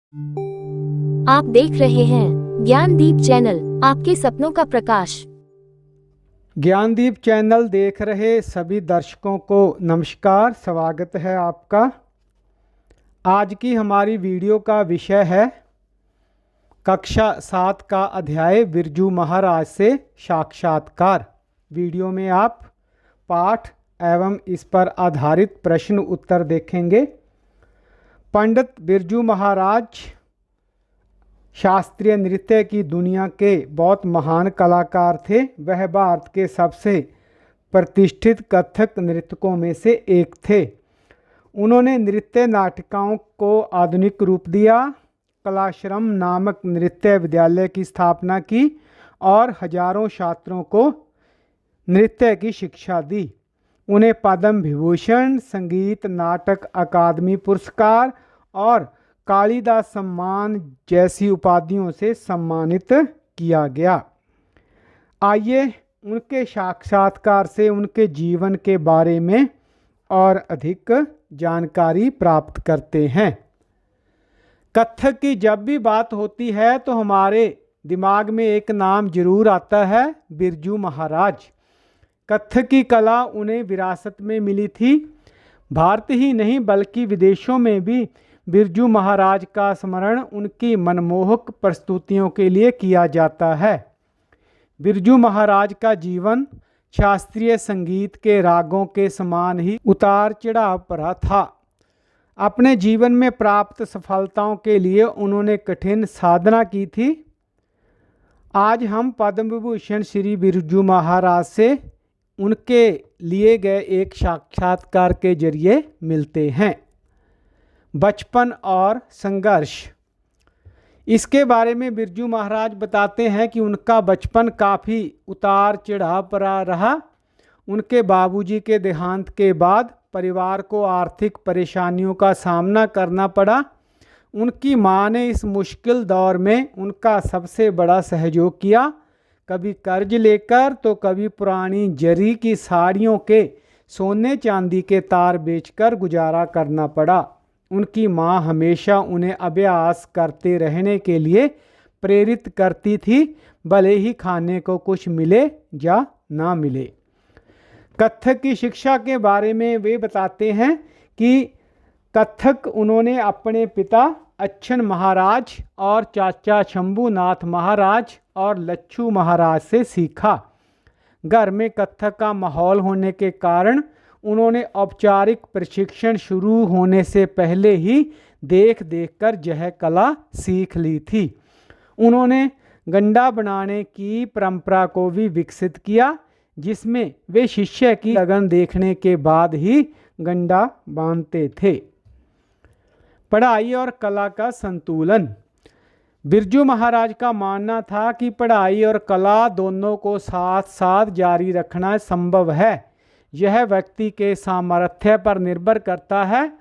आप देख रहे हैं ज्ञानदीप चैनल, आपके सपनों का प्रकाश। ज्ञानदीप चैनल देख रहे सभी दर्शकों को नमस्कार, स्वागत है आपका। आज की हमारी वीडियो का विषय है कक्षा 7 का अध्याय बिरजू महाराज से साक्षात्कार। वीडियो में आप पाठ एवं इस पर आधारित प्रश्न उत्तर देखेंगे। पंडित बिरजू महाराज शास्त्रीय नृत्य की दुनिया के बहुत महान कलाकार थे। वह भारत के सबसे प्रतिष्ठित कथक नृत्यकों में से एक थे। उन्होंने नृत्य नाटिकाओं को आधुनिक रूप दिया, कलाश्रम नामक नृत्य विद्यालय की स्थापना की और हजारों छात्रों को नृत्य की शिक्षा दी। उन्हें पद्म विभूषण, संगीत नाटक अकादमी पुरस्कार और कालिदास सम्मान जैसी उपाधियों से सम्मानित किया गया। आइए उनके साक्षात्कार से उनके जीवन के बारे में और अधिक जानकारी प्राप्त करते हैं। कथक की जब भी बात होती है तो हमारे दिमाग में एक नाम जरूर आता है, बिरजू महाराज। कथक की कला उन्हें विरासत में मिली थी। भारत ही नहीं बल्कि विदेशों में भी बिरजू महाराज का स्मरण उनकी मनमोहक प्रस्तुतियों के लिए किया जाता है। बिरजू महाराज का जीवन शास्त्रीय संगीत के रागों के समान ही उतार चढ़ाव भरा था। अपने जीवन में प्राप्त सफलताओं के लिए उन्होंने कठिन साधना की थी। आज हम पद्म विभूषण श्री बिरजू महाराज से उनके लिए गए एक साक्षात्कार के जरिए मिलते हैं। बचपन और संघर्ष। इसके बारे में बिरजू महाराज बताते हैं कि उनका बचपन काफ़ी उतार चढ़ाव भरा रहा। उनके बाबूजी के देहांत के बाद परिवार को आर्थिक परेशानियों का सामना करना पड़ा। उनकी मां ने इस मुश्किल दौर में उनका सबसे बड़ा सहयोग किया। कभी कर्ज लेकर तो कभी पुरानी जरी की साड़ियों के सोने चांदी के तार बेचकर गुजारा करना पड़ा। उनकी मां हमेशा उन्हें अभ्यास करते रहने के लिए प्रेरित करती थी, भले ही खाने को कुछ मिले या ना मिले। कथक की शिक्षा के बारे में वे बताते हैं कि कथक उन्होंने अपने पिता अच्छन महाराज और चाचा शंभूनाथ महाराज और लच्छू महाराज से सीखा। घर में कथक का माहौल होने के कारण उन्होंने औपचारिक प्रशिक्षण शुरू होने से पहले ही देख कर यह कला सीख ली थी। उन्होंने गंडा बनाने की परंपरा को भी विकसित किया, जिसमें वे शिष्य की लगन देखने के बाद ही गंडा बांधते थे। पढ़ाई और कला का संतुलन। बिरजू महाराज का मानना था कि पढ़ाई और कला दोनों को साथ साथ जारी रखना संभव है। यह व्यक्ति के सामर्थ्य पर निर्भर करता है।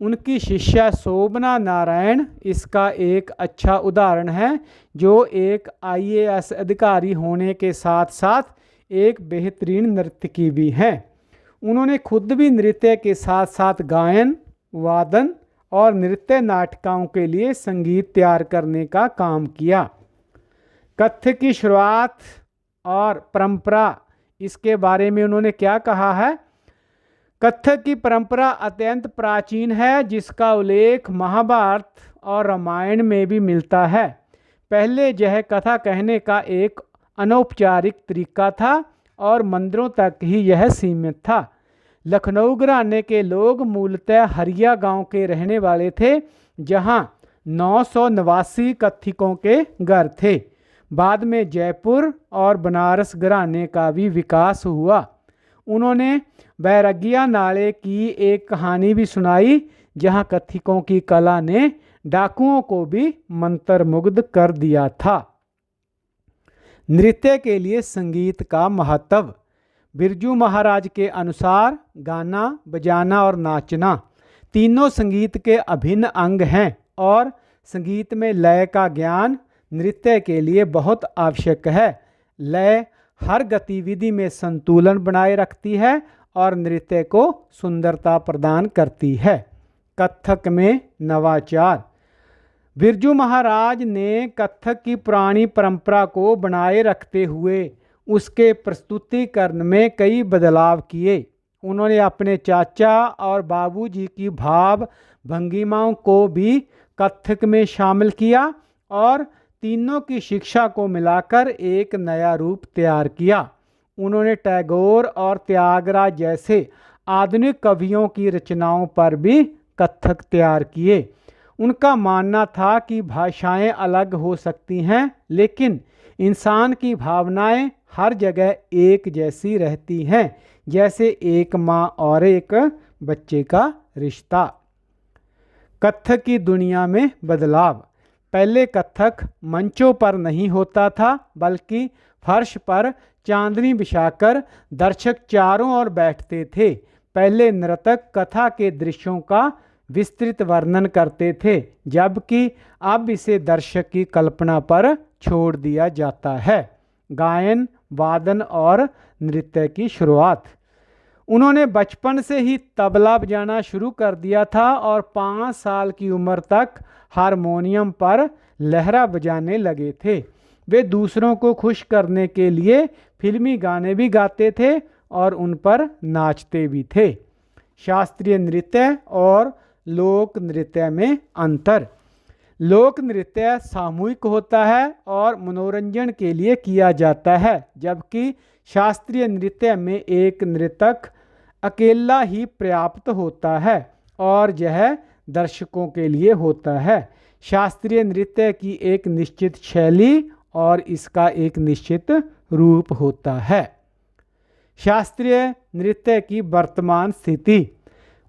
उनकी शिष्या शोभना नारायण इसका एक अच्छा उदाहरण है, जो एक IAS अधिकारी होने के साथ साथ एक बेहतरीन नर्तकी भी हैं। उन्होंने खुद भी नृत्य के साथ साथ गायन, वादन और नृत्य नाटिकाओं के लिए संगीत तैयार करने का काम किया। कथक की शुरुआत और परंपरा, इसके बारे में उन्होंने क्या कहा है? कथक की परंपरा अत्यंत प्राचीन है, जिसका उल्लेख महाभारत और रामायण में भी मिलता है। पहले यह कथा कहने का एक अनौपचारिक तरीका था और मंदिरों तक ही यह सीमित था। लखनऊ घराने के लोग मूलतः हरिया गांव के रहने वाले थे, जहां 989 कथिकों के घर थे। बाद में जयपुर और बनारस घराने का भी विकास हुआ। उन्होंने बैरगिया नाले की एक कहानी भी सुनाई, जहां कथिकों की कला ने डाकुओं को भी मंत्रमुग्ध कर दिया था। नृत्य के लिए संगीत का महत्व। बिरजू महाराज के अनुसार गाना, बजाना और नाचना तीनों संगीत के अभिन्न अंग हैं और संगीत में लय का ज्ञान नृत्य के लिए बहुत आवश्यक है। लय हर गतिविधि में संतुलन बनाए रखती है और नृत्य को सुंदरता प्रदान करती है। कथक में नवाचार। बिरजू महाराज ने कथक की पुरानी परंपरा को बनाए रखते हुए उसके प्रस्तुतिकरण में कई बदलाव किए। उन्होंने अपने चाचा और बाबूजी की भाव भंगिमाओं को भी कथक में शामिल किया और तीनों की शिक्षा को मिलाकर एक नया रूप तैयार किया। उन्होंने टैगोर और त्यागराज जैसे आधुनिक कवियों की रचनाओं पर भी कथक तैयार किए। उनका मानना था कि भाषाएं अलग हो सकती हैं, लेकिन इंसान की भावनाएं हर जगह एक जैसी रहती हैं, जैसे एक माँ और एक बच्चे का रिश्ता। कथक की दुनिया में बदलाव। पहले कथक मंचों पर नहीं होता था, बल्कि फर्श पर चांदनी बिछाकर दर्शक चारों ओर बैठते थे। पहले नर्तक कथा के दृश्यों का विस्तृत वर्णन करते थे, जबकि अब इसे दर्शक की कल्पना पर छोड़ दिया जाता है। गायन, वादन और नृत्य की शुरुआत। उन्होंने बचपन से ही तबला बजाना शुरू कर दिया था और 5 साल की उम्र तक हारमोनियम पर लहरा बजाने लगे थे। वे दूसरों को खुश करने के लिए फिल्मी गाने भी गाते थे और उन पर नाचते भी थे। शास्त्रीय नृत्य और लोक नृत्य में अंतर। लोक नृत्य सामूहिक होता है और मनोरंजन के लिए किया जाता है, जबकि शास्त्रीय नृत्य में एक नर्तक अकेला ही पर्याप्त होता है और यह दर्शकों के लिए होता है। शास्त्रीय नृत्य की एक निश्चित शैली और इसका एक निश्चित रूप होता है। शास्त्रीय नृत्य की वर्तमान स्थिति।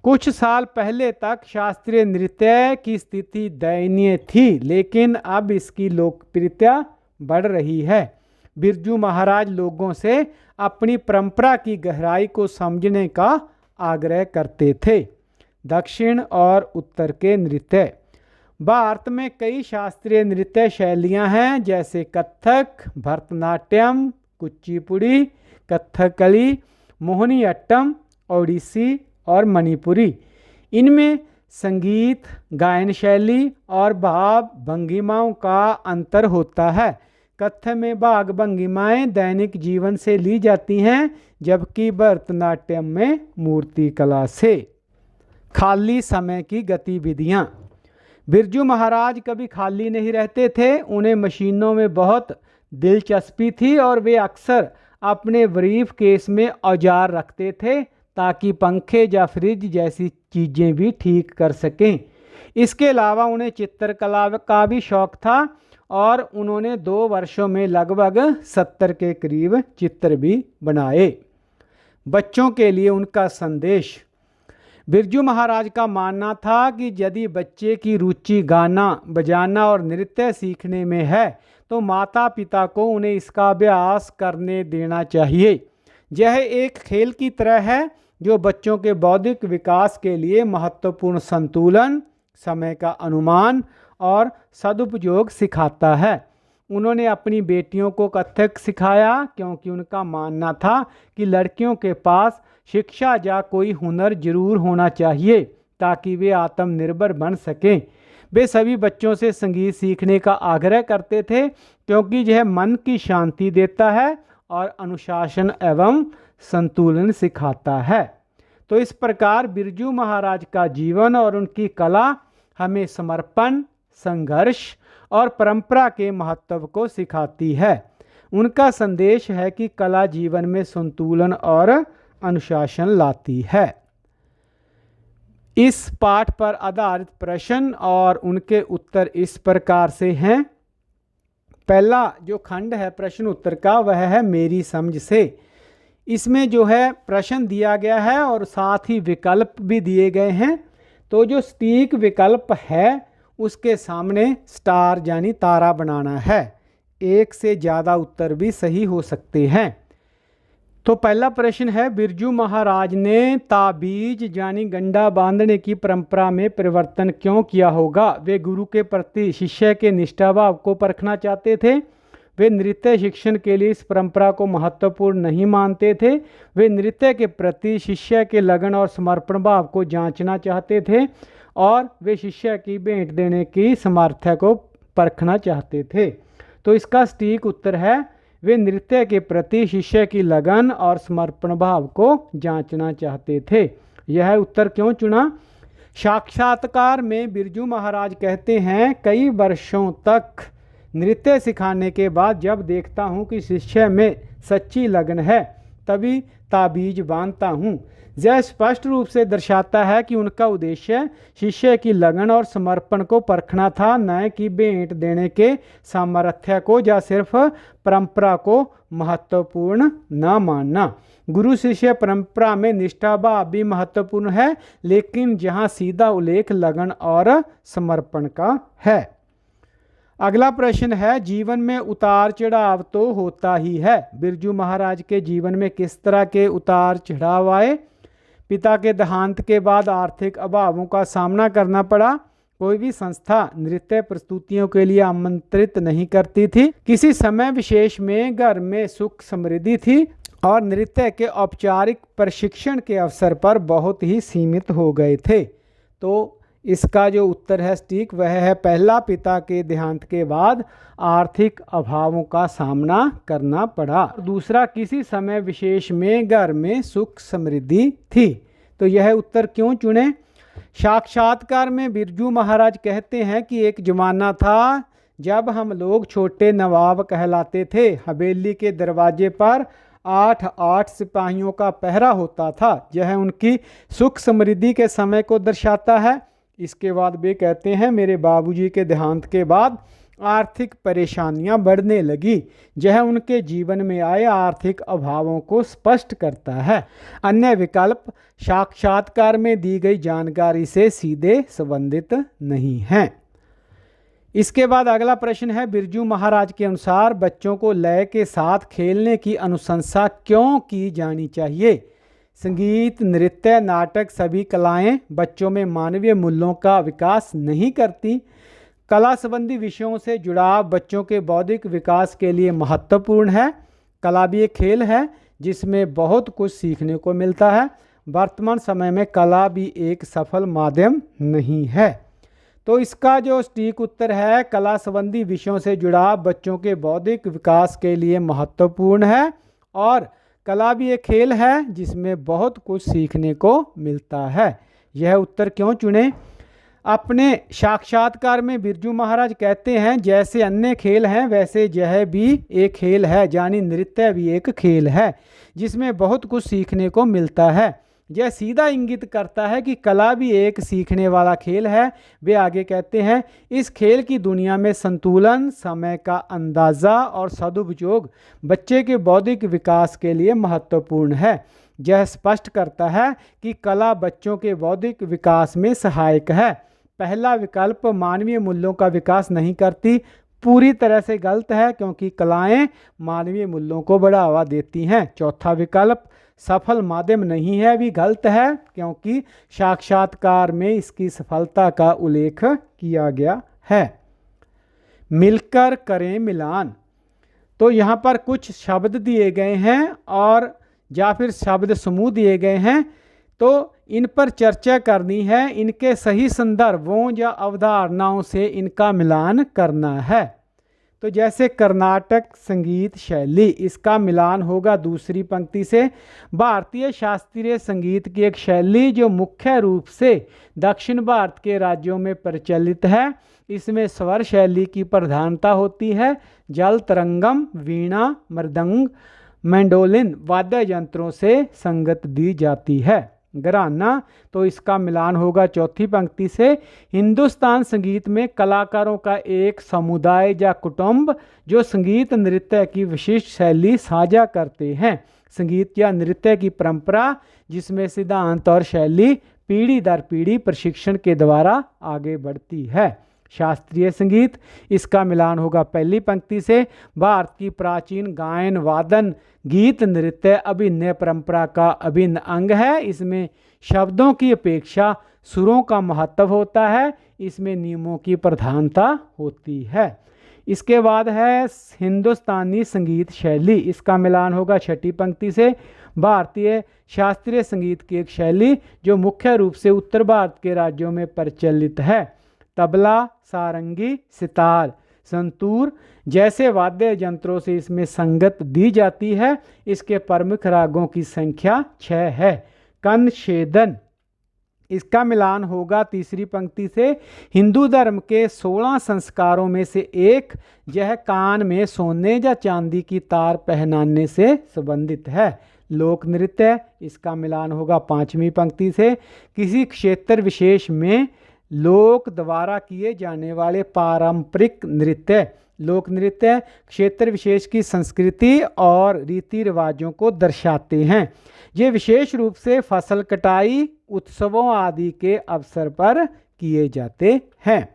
कुछ साल पहले तक शास्त्रीय नृत्य की स्थिति दयनीय थी, लेकिन अब इसकी लोकप्रियता बढ़ रही है। बिरजू महाराज लोगों से अपनी परंपरा की गहराई को समझने का आग्रह करते थे। दक्षिण और उत्तर के नृत्य। भारत में कई शास्त्रीय नृत्य शैलियां हैं, जैसे कथक, भरतनाट्यम, कुचिपुड़ी, कथकली, मोहिनीअट्टम, ओडिसी और मणिपुरी। इनमें संगीत, गायन शैली और भाव भंगिमाओं का अंतर होता है। कथक में भाग भंगिमाएं दैनिक जीवन से ली जाती हैं, जबकि भरतनाट्यम में मूर्ति कला से। खाली समय की गतिविधियां। बिरजू महाराज कभी खाली नहीं रहते थे। उन्हें मशीनों में बहुत दिलचस्पी थी और वे अक्सर अपने ब्रीफ केस में औजार रखते थे ताकि पंखे या फ्रिज जैसी चीज़ें भी ठीक कर सकें। इसके अलावा उन्हें चित्रकला का भी शौक था और उन्होंने 2 वर्षों में लगभग 70 के करीब चित्र भी बनाए। बच्चों के लिए उनका संदेश। बिरजू महाराज का मानना था कि यदि बच्चे की रुचि गाना, बजाना और नृत्य सीखने में है, तो माता पिता को उन्हें इसका अभ्यास करने देना चाहिए। यह एक खेल की तरह है जो बच्चों के बौद्धिक विकास के लिए महत्वपूर्ण संतुलन, समय का अनुमान और सदुपयोग सिखाता है। उन्होंने अपनी बेटियों को कथक सिखाया क्योंकि उनका मानना था कि लड़कियों के पास शिक्षा या कोई हुनर जरूर होना चाहिए ताकि वे आत्मनिर्भर बन सकें। वे सभी बच्चों से संगीत सीखने का आग्रह करते थे क्योंकि यह मन की शांति देता है और अनुशासन एवं संतुलन सिखाता है। तो इस प्रकार बिरजू महाराज का जीवन और उनकी कला हमें समर्पण, संघर्ष और परंपरा के महत्व को सिखाती है। उनका संदेश है कि कला जीवन में संतुलन और अनुशासन लाती है। इस पाठ पर आधारित प्रश्न और उनके उत्तर इस प्रकार से हैं। पहला जो खंड है प्रश्न उत्तर का, वह है मेरी समझ से। इसमें जो है प्रश्न दिया गया है और साथ ही विकल्प भी दिए गए हैं। तो जो सटीक विकल्प है उसके सामने स्टार यानी तारा बनाना है। एक से ज़्यादा उत्तर भी सही हो सकते हैं। तो पहला प्रश्न है, बिरजू महाराज ने ताबीज यानी गंडा बांधने की परंपरा में परिवर्तन क्यों किया होगा? वे गुरु के प्रति शिष्य के निष्ठाभाव को परखना चाहते थे। वे नृत्य शिक्षण के लिए इस परंपरा को महत्वपूर्ण नहीं मानते थे। वे नृत्य के प्रति शिष्य के लगन और समर्पण भाव को जांचना चाहते थे और वे शिष्य की भेंट देने की सामर्थ्य को परखना चाहते थे। तो इसका सटीक उत्तर है वे नृत्य के प्रति शिष्य की लगन और समर्पण भाव को जांचना चाहते थे। यह उत्तर क्यों चुना? साक्षात्कार में बिरजू महाराज कहते हैं, कई वर्षों तक नृत्य सिखाने के बाद जब देखता हूँ कि शिष्य में सच्ची लगन है तभी ताबीज बांधता हूँ। यह स्पष्ट रूप से दर्शाता है कि उनका उद्देश्य शिष्य की लगन और समर्पण को परखना था, न कि भेंट देने के सामर्थ्य को या सिर्फ परंपरा को महत्वपूर्ण न मानना। गुरु शिष्य परंपरा में निष्ठा भाव भी महत्वपूर्ण है, लेकिन जहाँ सीधा उल्लेख लगन और समर्पण का है। अगला प्रश्न है, जीवन में उतार चढ़ाव तो होता ही है। बिरजू महाराज के जीवन में किस तरह के उतार चढ़ाव आए? पिता के देहांत के बाद आर्थिक अभावों का सामना करना पड़ा। कोई भी संस्था नृत्य प्रस्तुतियों के लिए आमंत्रित नहीं करती थी। किसी समय विशेष में घर में सुख समृद्धि थी और नृत्य के औपचारिक प्रशिक्षण के अवसर पर बहुत ही सीमित हो गए थे। तो इसका जो उत्तर है सटीक वह है पहला, पिता के देहांत के बाद आर्थिक अभावों का सामना करना पड़ा। दूसरा, किसी समय विशेष में घर में सुख समृद्धि थी। तो यह उत्तर क्यों चुने? साक्षात्कार में बिरजू महाराज कहते हैं कि एक जमाना था जब हम लोग छोटे नवाब कहलाते थे। हवेली के दरवाजे पर 8 सिपाहियों का पहरा होता था। यह उनकी सुख समृद्धि के समय को दर्शाता है। इसके बाद वे कहते हैं, मेरे बाबूजी के देहांत के बाद आर्थिक परेशानियां बढ़ने लगी। यह उनके जीवन में आए आर्थिक अभावों को स्पष्ट करता है। अन्य विकल्प साक्षात्कार में दी गई जानकारी से सीधे संबंधित नहीं हैं। इसके बाद अगला प्रश्न है, बिरजू महाराज के अनुसार बच्चों को लय के साथ खेलने की अनुशंसा क्यों की जानी चाहिए? संगीत, नृत्य, नाटक सभी कलाएं बच्चों में मानवीय मूल्यों का विकास नहीं करती। कला संबंधी विषयों से जुड़ाव बच्चों के बौद्धिक विकास के लिए महत्वपूर्ण है। कला भी एक खेल है जिसमें बहुत कुछ सीखने को मिलता है। वर्तमान समय में कला भी एक सफल माध्यम नहीं है। तो इसका जो सटीक उत्तर है, कला संबंधी विषयों से जुड़ाव बच्चों के बौद्धिक विकास के लिए महत्वपूर्ण है और कला भी एक खेल है जिसमें बहुत कुछ सीखने को मिलता है। यह उत्तर क्यों चुने? अपने साक्षात्कार में बिरजू महाराज कहते हैं, जैसे अन्य खेल हैं वैसे यह भी एक खेल है, यानी नृत्य भी एक खेल है जिसमें बहुत कुछ सीखने को मिलता है। यह सीधा इंगित करता है कि कला भी एक सीखने वाला खेल है। वे आगे कहते हैं, इस खेल की दुनिया में संतुलन, समय का अंदाज़ा और सदुपयोग बच्चे के बौद्धिक विकास के लिए महत्वपूर्ण है। यह स्पष्ट करता है कि कला बच्चों के बौद्धिक विकास में सहायक है। पहला विकल्प मानवीय मूल्यों का विकास नहीं करती, पूरी तरह से गलत है, क्योंकि कलाएं मानवीय मूल्यों को बढ़ावा देती हैं। चौथा विकल्प सफल माध्यम नहीं है, भी गलत है, क्योंकि साक्षात्कार में इसकी सफलता का उल्लेख किया गया है। मिलकर करें मिलान। तो यहाँ पर कुछ शब्द दिए गए हैं और या फिर शब्द समूह दिए गए हैं, तो इन पर चर्चा करनी है। इनके सही संदर्भों या अवधारणाओं से इनका मिलान करना है। तो जैसे कर्नाटक संगीत शैली, इसका मिलान होगा दूसरी पंक्ति से। भारतीय शास्त्रीय संगीत की एक शैली जो मुख्य रूप से दक्षिण भारत के राज्यों में प्रचलित है। इसमें स्वर शैली की प्रधानता होती है। जल तरंगम, वीणा, मृदंग, मैंडोलिन वाद्य यंत्रों से संगत दी जाती है। घराना, तो इसका मिलान होगा चौथी पंक्ति से। हिंदुस्तान संगीत में कलाकारों का एक समुदाय या कुटुंब जो संगीत नृत्य की विशिष्ट शैली साझा करते हैं। संगीत या नृत्य की परंपरा जिसमें सिद्धांत और शैली पीढ़ी दर पीढ़ी प्रशिक्षण के द्वारा आगे बढ़ती है। शास्त्रीय संगीत, इसका मिलान होगा पहली पंक्ति से। भारत की प्राचीन गायन, वादन, गीत, नृत्य अभिनय परंपरा का अभिन्न अंग है। इसमें शब्दों की अपेक्षा सुरों का महत्व होता है। इसमें नियमों की प्रधानता होती है। इसके बाद है हिंदुस्तानी संगीत शैली, इसका मिलान होगा छठी पंक्ति से। भारतीय शास्त्रीय संगीत की एक शैली जो मुख्य रूप से उत्तर भारत के राज्यों में प्रचलित है। तबला, सारंगी, सितार, संतूर जैसे वाद्य यंत्रों से इसमें संगत दी जाती है। इसके प्रमुख रागों की संख्या 6 है। कनशेदन, इसका मिलान होगा तीसरी पंक्ति से। हिंदू धर्म के 16 संस्कारों में से एक, यह कान में सोने या चांदी की तार पहनाने से संबंधित है। लोक नृत्य, इसका मिलान होगा 5वीं पंक्ति से। किसी क्षेत्र विशेष में लोक द्वारा किए जाने वाले पारंपरिक नृत्य। लोक नृत्य क्षेत्र विशेष की संस्कृति और रीति रिवाजों को दर्शाते हैं। ये विशेष रूप से फसल कटाई, उत्सवों आदि के अवसर पर किए जाते हैं।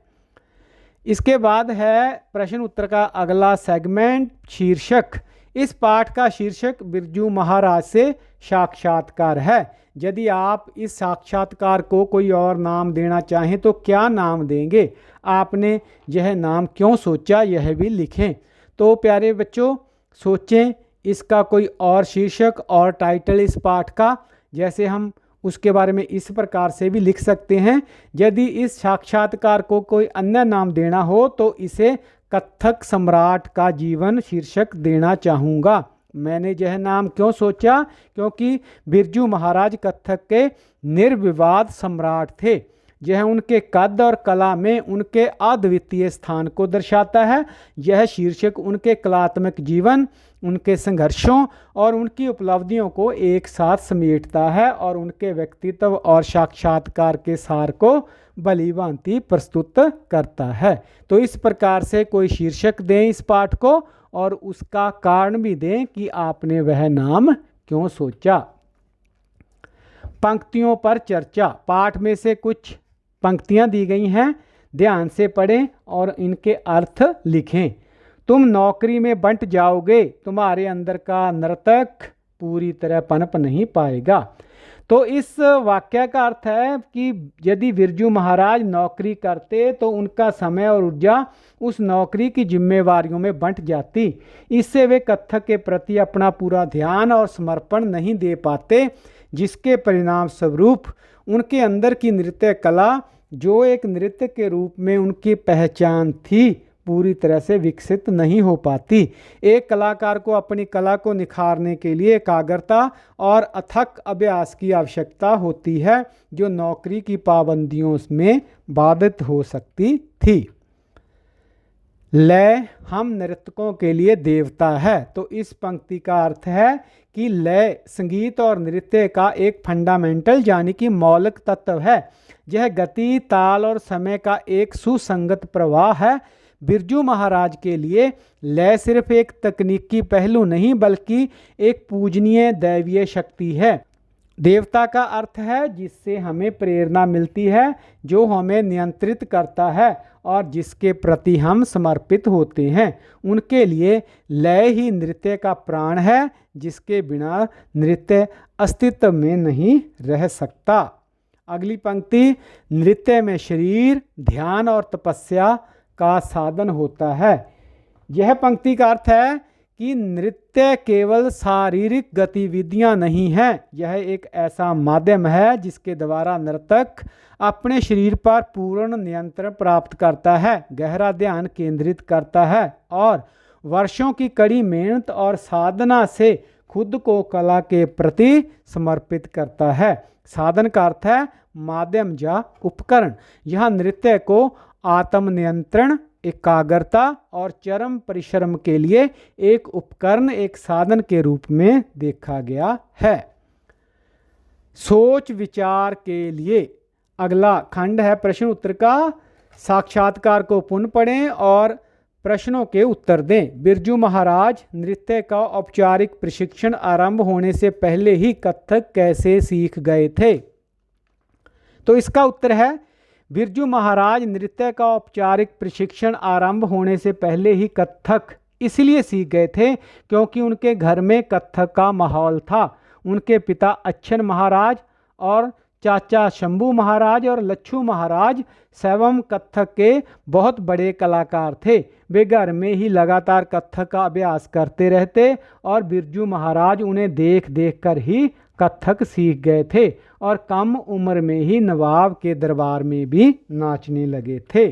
इसके बाद है प्रश्न उत्तर का अगला सेगमेंट, शीर्षक। इस पाठ का शीर्षक बिरजू महाराज से साक्षात्कार है। यदि आप इस साक्षात्कार को कोई और नाम देना चाहें तो क्या नाम देंगे? आपने यह नाम क्यों सोचा, यह भी लिखें। तो प्यारे बच्चों, सोचें इसका कोई और शीर्षक और टाइटल इस पाठ का। जैसे हम उसके बारे में इस प्रकार से भी लिख सकते हैं, यदि इस साक्षात्कार को कोई अन्य नाम देना हो तो इसे कथक सम्राट का जीवन शीर्षक देना चाहूँगा। मैंने यह नाम क्यों सोचा? क्योंकि बिरजू महाराज कथक के निर्विवाद सम्राट थे। यह उनके कद और कला में उनके अद्वितीय स्थान को दर्शाता है। यह शीर्षक उनके कलात्मक जीवन, उनके संघर्षों और उनकी उपलब्धियों को एक साथ समेटता है और उनके व्यक्तित्व और साक्षात्कार के सार को भलीभांति प्रस्तुत करता है। तो इस प्रकार से कोई शीर्षक दें इस पाठ को और उसका कारण भी दें कि आपने वह नाम क्यों सोचा। पंक्तियों पर चर्चा। पाठ में से कुछ पंक्तियां दी गई हैं, ध्यान से पढ़ें और इनके अर्थ लिखें। तुम नौकरी में बंट जाओगे, तुम्हारे अंदर का नर्तक पूरी तरह पनप नहीं पाएगा। तो इस वाक्य का अर्थ है कि यदि बिरजू महाराज नौकरी करते तो उनका समय और ऊर्जा उस नौकरी की जिम्मेवारियों में बंट जाती। इससे वे कथक के प्रति अपना पूरा ध्यान और समर्पण नहीं दे पाते, जिसके परिणाम स्वरूप उनके अंदर की नृत्य कला, जो एक नृत्य के रूप में उनकी पहचान थी, पूरी तरह से विकसित नहीं हो पाती। एक कलाकार को अपनी कला को निखारने के लिए एकाग्रता और अथक अभ्यास की आवश्यकता होती है, जो नौकरी की पाबंदियों में बाधित हो सकती थी। लय हम नर्तकों के लिए देवता है। तो इस पंक्ति का अर्थ है कि लय संगीत और नृत्य का एक फंडामेंटल यानी कि मौलिक तत्व है। यह गति, ताल और समय का एक सुसंगत प्रवाह है। बिरजू महाराज के लिए लय सिर्फ एक तकनीकी पहलू नहीं बल्कि एक पूजनीय दैवीय शक्ति है। देवता का अर्थ है जिससे हमें प्रेरणा मिलती है, जो हमें नियंत्रित करता है और जिसके प्रति हम समर्पित होते हैं। उनके लिए लय ही नृत्य का प्राण है, जिसके बिना नृत्य अस्तित्व में नहीं रह सकता। अगली पंक्ति, नृत्य में शरीर, ध्यान और तपस्या का साधन होता है। यह पंक्ति का अर्थ है कि नृत्य केवल शारीरिक गतिविधियां नहीं हैं, यह एक ऐसा माध्यम है जिसके द्वारा नर्तक अपने शरीर पर पूर्ण नियंत्रण प्राप्त करता है, गहरा ध्यान केंद्रित करता है और वर्षों की कड़ी मेहनत और साधना से खुद को कला के प्रति समर्पित करता है। साधन का अर्थ है माध्यम या उपकरण। यह नृत्य को आत्मनियंत्रण, एकाग्रता और चरम परिश्रम के लिए एक उपकरण, एक साधन के रूप में देखा गया है। सोच विचार के लिए अगला खंड है प्रश्न उत्तर का। साक्षात्कार को पुनः पढ़ें और प्रश्नों के उत्तर दें। बिरजू महाराज नृत्य का औपचारिक प्रशिक्षण आरंभ होने से पहले ही कथक कैसे सीख गए थे? तो इसका उत्तर है, बिरजू महाराज नृत्य का औपचारिक प्रशिक्षण आरंभ होने से पहले ही कथक इसलिए सीख गए थे क्योंकि उनके घर में कथक का माहौल था। उनके पिता अच्छन महाराज और चाचा शंभू महाराज और लच्छू महाराज स्वयं कथक के बहुत बड़े कलाकार थे। वे घर में ही लगातार कथक का अभ्यास करते रहते और बिरजू महाराज उन्हें देख देख कर ही कथक सीख गए थे और कम उम्र में ही नवाब के दरबार में भी नाचने लगे थे।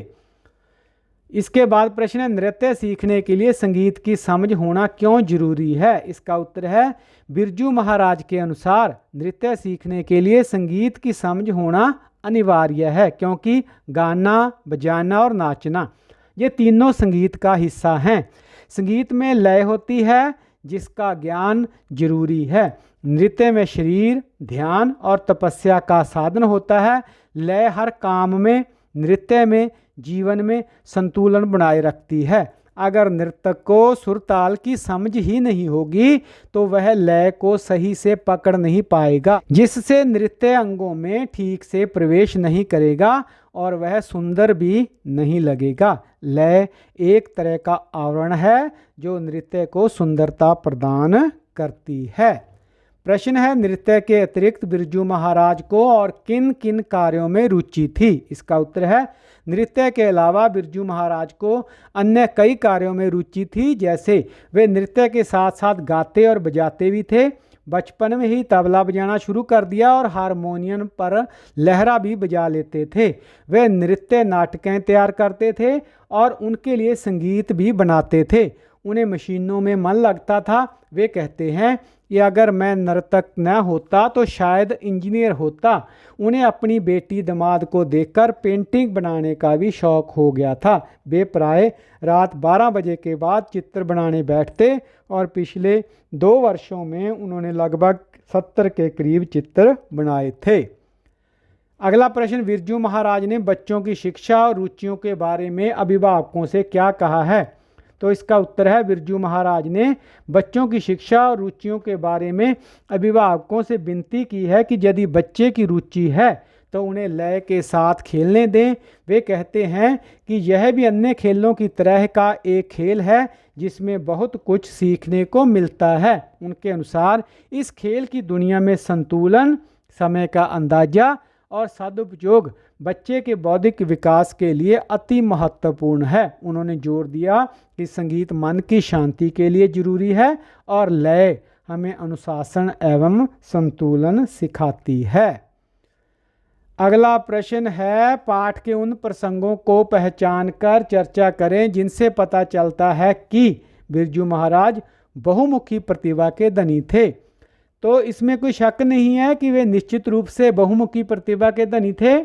इसके बाद प्रश्न है, नृत्य सीखने के लिए संगीत की समझ होना क्यों जरूरी है? इसका उत्तर है, बिरजू महाराज के अनुसार नृत्य सीखने के लिए संगीत की समझ होना अनिवार्य है, क्योंकि गाना, बजाना और नाचना ये तीनों संगीत का हिस्सा हैं। संगीत में लय होती है जिसका ज्ञान जरूरी है। नृत्य में शरीर, ध्यान और तपस्या का साधन होता है। लय हर काम में, नृत्य में, जीवन में संतुलन बनाए रखती है। अगर नर्तक को सुरताल की समझ ही नहीं होगी तो वह लय को सही से पकड़ नहीं पाएगा, जिससे नृत्य अंगों में ठीक से प्रवेश नहीं करेगा और वह सुंदर भी नहीं लगेगा। लय एक तरह का आवरण है जो नृत्य को सुंदरता प्रदान करती है। प्रश्न है, नृत्य के अतिरिक्त बिरजू महाराज को और किन किन कार्यों में रुचि थी? इसका उत्तर है, नृत्य के अलावा बिरजू महाराज को अन्य कई कार्यों में रुचि थी। जैसे वे नृत्य के साथ साथ गाते और बजाते भी थे। बचपन में ही तबला बजाना शुरू कर दिया और हारमोनियम पर लहरा भी बजा लेते थे। वे नृत्य नाटकें तैयार करते थे और उनके लिए संगीत भी बनाते थे। उन्हें मशीनों में मन लगता था। वे कहते हैं कि अगर मैं नर्तक न होता तो शायद इंजीनियर होता। उन्हें अपनी बेटी दामाद को देखकर पेंटिंग बनाने का भी शौक हो गया था। वे प्राय रात 12 बजे के बाद चित्र बनाने बैठते और पिछले 2 वर्षों में उन्होंने लगभग 70 के करीब चित्र बनाए थे। अगला प्रश्न, बिरजू महाराज ने बच्चों की शिक्षा और रुचियों के बारे में अभिभावकों से क्या कहा है? तो इसका उत्तर है, बिरजू महाराज ने बच्चों की शिक्षा और रुचियों के बारे में अभिभावकों से विनती की है कि यदि बच्चे की रुचि है तो उन्हें लय के साथ खेलने दें। वे कहते हैं कि यह भी अन्य खेलों की तरह का एक खेल है जिसमें बहुत कुछ सीखने को मिलता है। उनके अनुसार इस खेल की दुनिया में संतुलन, समय का अंदाजा और सदुपयोग बच्चे के बौद्धिक विकास के लिए अति महत्वपूर्ण है। उन्होंने जोर दिया कि संगीत मन की शांति के लिए जरूरी है और लय हमें अनुशासन एवं संतुलन सिखाती है। अगला प्रश्न है, पाठ के उन प्रसंगों को पहचान कर चर्चा करें जिनसे पता चलता है कि बिरजू महाराज बहुमुखी प्रतिभा के धनी थे। तो इसमें कोई शक नहीं है कि वे निश्चित रूप से बहुमुखी प्रतिभा के धनी थे।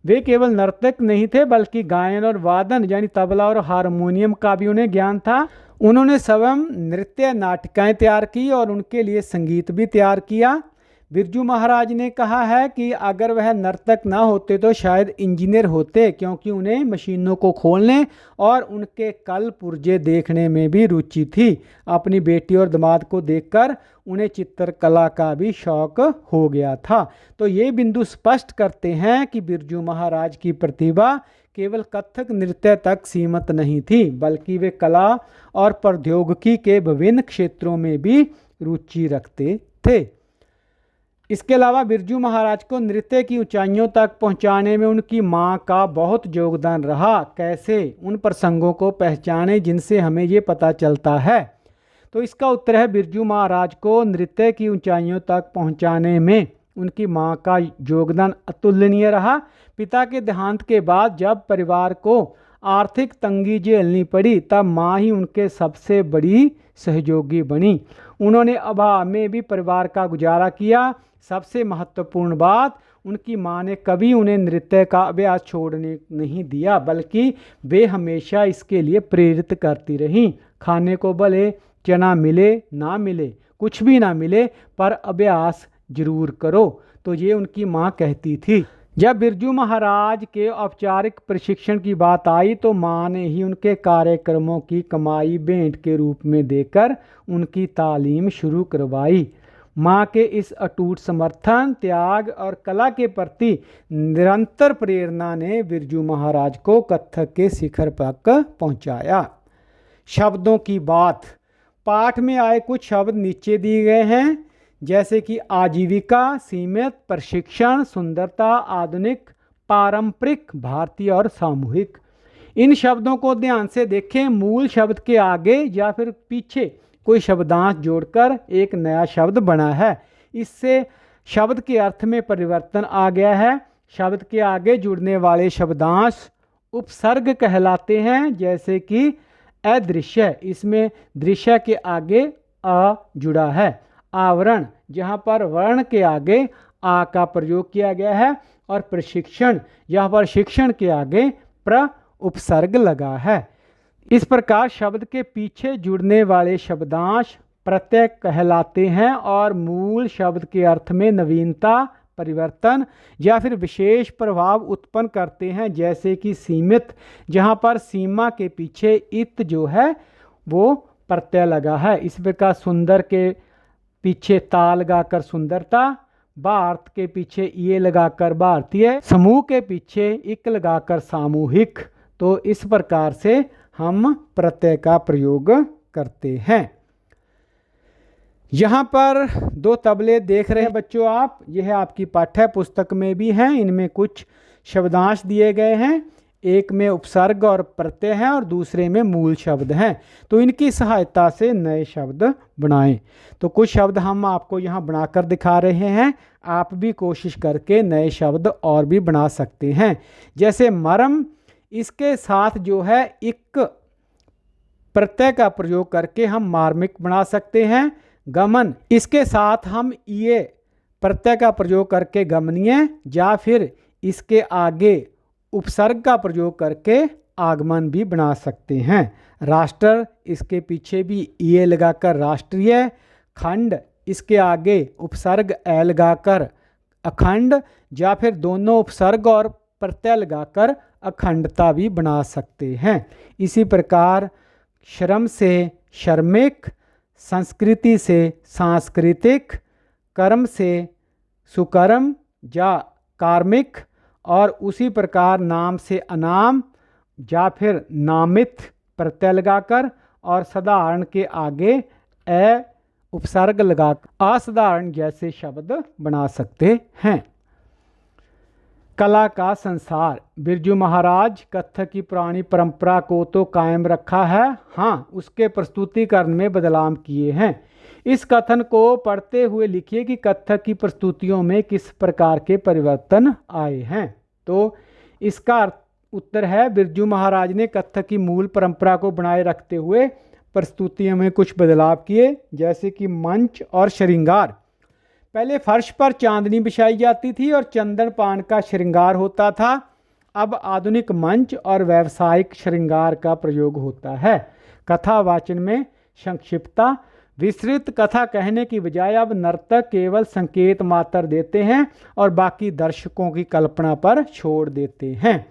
वे केवल नर्तक नहीं थे बल्कि गायन और वादन यानी तबला और हारमोनियम का भी उन्हें ज्ञान था। उन्होंने स्वयं नृत्य नाटिकाएं तैयार की और उनके लिए संगीत भी तैयार किया। बिरजू महाराज ने कहा है कि अगर वह नर्तक ना होते तो शायद इंजीनियर होते, क्योंकि उन्हें मशीनों को खोलने और उनके कल पुर्जे देखने में भी रुचि थी। अपनी बेटी और दामाद को देखकर उन्हें चित्रकला का भी शौक हो गया था। तो ये बिंदु स्पष्ट करते हैं कि बिरजू महाराज की प्रतिभा केवल कथक नृत्य तक सीमित नहीं थी, बल्कि वे कला और प्रौद्योगिकी के विभिन्न क्षेत्रों में भी रुचि रखते थे। इसके अलावा बिरजू महाराज को नृत्य की ऊंचाइयों तक पहुंचाने में उनकी मां का बहुत योगदान रहा। कैसे? उन प्रसंगों को पहचाने जिनसे हमें ये पता चलता है। तो इसका उत्तर है, बिरजू महाराज को नृत्य की ऊंचाइयों तक पहुंचाने में उनकी मां का योगदान अतुलनीय रहा। पिता के देहांत के बाद जब परिवार को आर्थिक तंगी झेलनी पड़ी तब मां ही उनके सबसे बड़ी सहयोगी बनी। उन्होंने अभाव में भी परिवार का गुजारा किया। सबसे महत्वपूर्ण बात, उनकी मां ने कभी उन्हें नृत्य का अभ्यास छोड़ने नहीं दिया, बल्कि वे हमेशा इसके लिए प्रेरित करती रहीं। खाने को भले चना मिले ना मिले, कुछ भी ना मिले, पर अभ्यास जरूर करो। तो ये उनकी मां कहती थी। जब बिरजू महाराज के औपचारिक प्रशिक्षण की बात आई तो मां ने ही उनके कार्यक्रमों की कमाई भेंट के रूप में देकर उनकी तालीम शुरू करवाई। मां के इस अटूट समर्थन, त्याग और कला के प्रति निरंतर प्रेरणा ने बिरजू महाराज को कथक के शिखर तक पहुंचाया। शब्दों की बात, पाठ में आए कुछ शब्द नीचे दिए गए हैं जैसे कि आजीविका, सीमित, प्रशिक्षण, सुंदरता, आधुनिक, पारंपरिक, भारतीय और सामूहिक। इन शब्दों को ध्यान से देखें। मूल शब्द के आगे या फिर पीछे कोई शब्दांश जोड़कर एक नया शब्द बना है। इससे शब्द के अर्थ में परिवर्तन आ गया है। शब्द के आगे जुड़ने वाले शब्दांश उपसर्ग कहलाते हैं, जैसे कि अदृश्य, इसमें दृश्य के आगे आ जुड़ा है। आवरण, जहाँ पर वर्ण के आगे आ का प्रयोग किया गया है। और प्रशिक्षण, यहाँ पर शिक्षण के आगे प्र उपसर्ग लगा है। इस प्रकार शब्द के पीछे जुड़ने वाले शब्दांश प्रत्यय कहलाते हैं और मूल शब्द के अर्थ में नवीनता, परिवर्तन या फिर विशेष प्रभाव उत्पन्न करते हैं, जैसे कि सीमित, जहाँ पर सीमा के पीछे इत जो है वो प्रत्यय लगा है। इस प्रकार सुंदर के पीछे ता लगाकर सुंदरता, भारत के पीछे ये लगाकर भारतीय, समूह के पीछे इक लगाकर सामूहिक। तो इस प्रकार से हम प्रत्यय का प्रयोग करते हैं। यहाँ पर दो तबले देख रहे हैं बच्चों आप, यह आपकी पाठ्य पुस्तक में भी हैं। इनमें कुछ शब्दांश दिए गए हैं, एक में उपसर्ग और प्रत्यय हैं और दूसरे में मूल शब्द हैं। तो इनकी सहायता से नए शब्द बनाएं। तो कुछ शब्द हम आपको यहाँ बनाकर दिखा रहे हैं, आप भी कोशिश करके नए शब्द और भी बना सकते हैं। जैसे मरम, इसके साथ जो है इक प्रत्यय का प्रयोग करके हम मार्मिक बना सकते हैं। गमन, इसके साथ हम ये प्रत्यय का प्रयोग करके गमनीय या फिर इसके आगे उपसर्ग का प्रयोग करके आगमन भी बना सकते हैं। राष्ट्र, इसके पीछे भी ये लगाकर राष्ट्रीय। खंड, इसके आगे उपसर्ग ए लगाकर अखंड या फिर दोनों उपसर्ग और प्रत्यय लगाकर अखंडता भी बना सकते हैं। इसी प्रकार श्रम से श्रमिक, संस्कृति से सांस्कृतिक, कर्म से सुकर्म या कार्मिक और उसी प्रकार नाम से अनाम या फिर नामित प्रत्यय लगाकर और साधारण के आगे ए उपसर्ग लगाकर असाधारण जैसे शब्द बना सकते हैं। कला का संसार, बिरजू महाराज कथक की पुरानी परंपरा को तो कायम रखा है, हाँ उसके प्रस्तुतिकरण में बदलाव किए हैं। इस कथन को पढ़ते हुए लिखिए कि कथक की प्रस्तुतियों में किस प्रकार के परिवर्तन आए हैं। तो इसका उत्तर है, बिरजू महाराज ने कथक की मूल परंपरा को बनाए रखते हुए प्रस्तुतियों में कुछ बदलाव किए, जैसे कि मंच और श्रृंगार। पहले फर्श पर चांदनी बिछाई जाती थी और चंदन पान का श्रृंगार होता था। अब आधुनिक मंच और व्यावसायिक श्रृंगार का प्रयोग होता है। कथा वाचन में संक्षिप्तता, विस्तृत कथा कहने की बजाय अब नर्तक केवल संकेत मात्र देते हैं और बाकी दर्शकों की कल्पना पर छोड़ देते हैं।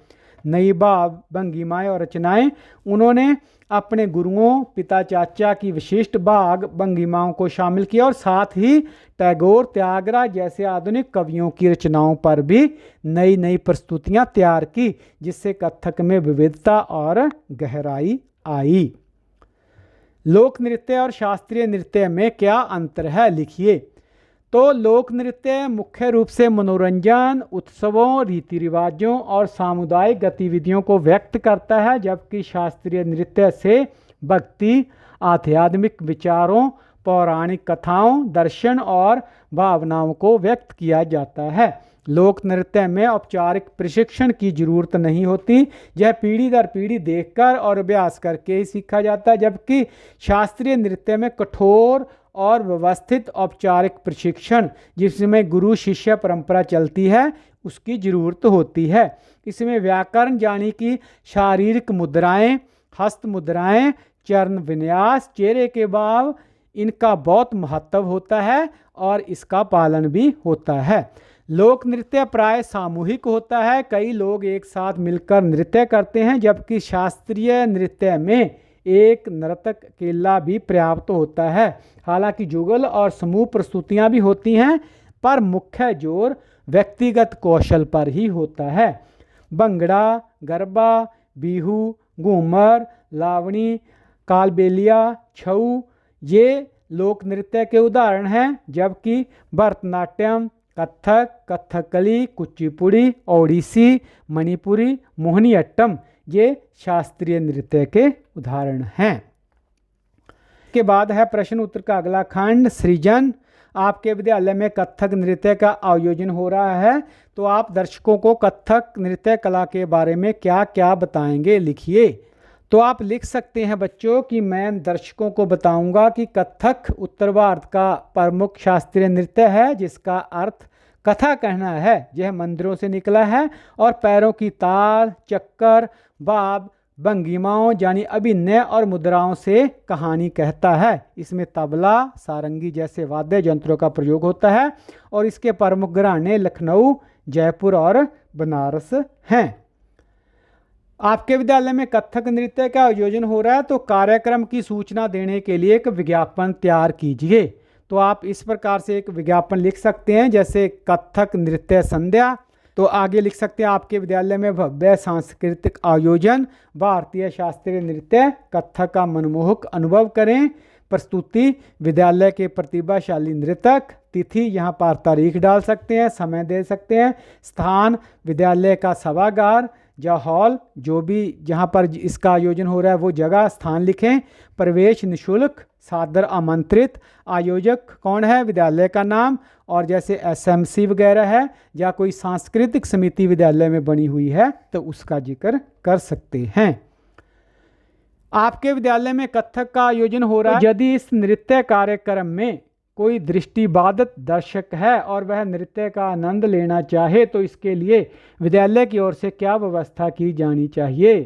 नई भाव भंगिमाएं और रचनाएं, उन्होंने अपने गुरुओं, पिता, चाचा की विशिष्ट भाग भंगिमाओं को शामिल किया और साथ ही टैगोर, त्यागराज जैसे आधुनिक कवियों की रचनाओं पर भी नई नई प्रस्तुतियां तैयार की, जिससे कथक में विविधता और गहराई आई। लोक नृत्य और शास्त्रीय नृत्य में क्या अंतर है, लिखिए। तो लोक नृत्य मुख्य रूप से मनोरंजन, उत्सवों, रीति रिवाजों और सामुदायिक गतिविधियों को व्यक्त करता है, जबकि शास्त्रीय नृत्य से भक्ति, आध्यात्मिक विचारों, पौराणिक कथाओं, दर्शन और भावनाओं को व्यक्त किया जाता है। लोक नृत्य में औपचारिक प्रशिक्षण की जरूरत नहीं होती, यह पीढ़ी दर पीढ़ी देखकर और अभ्यास करके ही सीखा जाता है, जबकि शास्त्रीय नृत्य में कठोर और व्यवस्थित औपचारिक प्रशिक्षण, जिसमें गुरु शिष्य परंपरा चलती है, उसकी जरूरत होती है। इसमें व्याकरण यानी कि शारीरिक मुद्राएं, हस्त मुद्राएं, चरण विन्यास, चेहरे के भाव, इनका बहुत महत्व होता है और इसका पालन भी होता है। लोक नृत्य प्राय सामूहिक होता है, कई लोग एक साथ मिलकर नृत्य करते हैं, जबकि शास्त्रीय नृत्य में एक नर्तक अकेला भी पर्याप्त होता है। हालांकि जुगल और समूह प्रस्तुतियां भी होती हैं, पर मुख्य जोर व्यक्तिगत कौशल पर ही होता है। भंगड़ा, गरबा, बिहू, घूमर, लावणी, कालबेलिया, छऊ, ये लोक नृत्य के उदाहरण हैं, जबकि भरतनाट्यम, कथक, कथकली, कुचिपुड़ी, ओडिसी, मणिपुरी, मोहिनीअट्टम ये शास्त्रीय नृत्य के उदाहरण हैं। के बाद है प्रश्न उत्तर का अगला खंड सृजन। आपके विद्यालय में कथक नृत्य का आयोजन हो रहा है, तो आप दर्शकों को कथक नृत्य कला के बारे में क्या क्या बताएंगे, लिखिए। तो आप लिख सकते हैं बच्चों कि मैं दर्शकों को बताऊंगा कि कथक उत्तर भारत का प्रमुख शास्त्रीय नृत्य है, जिसका अर्थ कथा कहना है। यह मंदिरों से निकला है और पैरों की ताल, चक्कर, भाव, भंगिमाओं यानी अभिनय और मुद्राओं से कहानी कहता है। इसमें तबला, सारंगी जैसे वाद्य यंत्रों का प्रयोग होता है और इसके प्रमुख घराने लखनऊ, जयपुर और बनारस हैं। आपके विद्यालय में कथक नृत्य का आयोजन हो रहा है, तो कार्यक्रम की सूचना देने के लिए एक विज्ञापन तैयार कीजिए। तो आप इस प्रकार से एक विज्ञापन लिख सकते हैं, जैसे कथक नृत्य संध्या। तो आगे लिख सकते हैं आपके विद्यालय में भव्य सांस्कृतिक आयोजन, भारतीय शास्त्रीय नृत्य कथक का मनमोहक अनुभव करें। प्रस्तुति विद्यालय के प्रतिभाशाली नृतक। तिथि यहाँ पर तारीख डाल सकते हैं, समय दे सकते हैं। स्थान विद्यालय का सभागार या हॉल, जो भी जहाँ पर इसका आयोजन हो रहा है वो जगह स्थान लिखें। प्रवेश निःशुल्क, सादर आमंत्रित। आयोजक कौन है, विद्यालय का नाम, और जैसे एसएमसी वगैरह है या कोई सांस्कृतिक समिति विद्यालय में बनी हुई है तो उसका जिक्र कर सकते हैं। आपके विद्यालय में कथक का आयोजन हो रहा है, यदि इस नृत्य कार्यक्रम में कोई दृष्टिबाधित दर्शक है और वह नृत्य का आनंद लेना चाहे तो इसके लिए विद्यालय की ओर से क्या व्यवस्था की जानी चाहिए।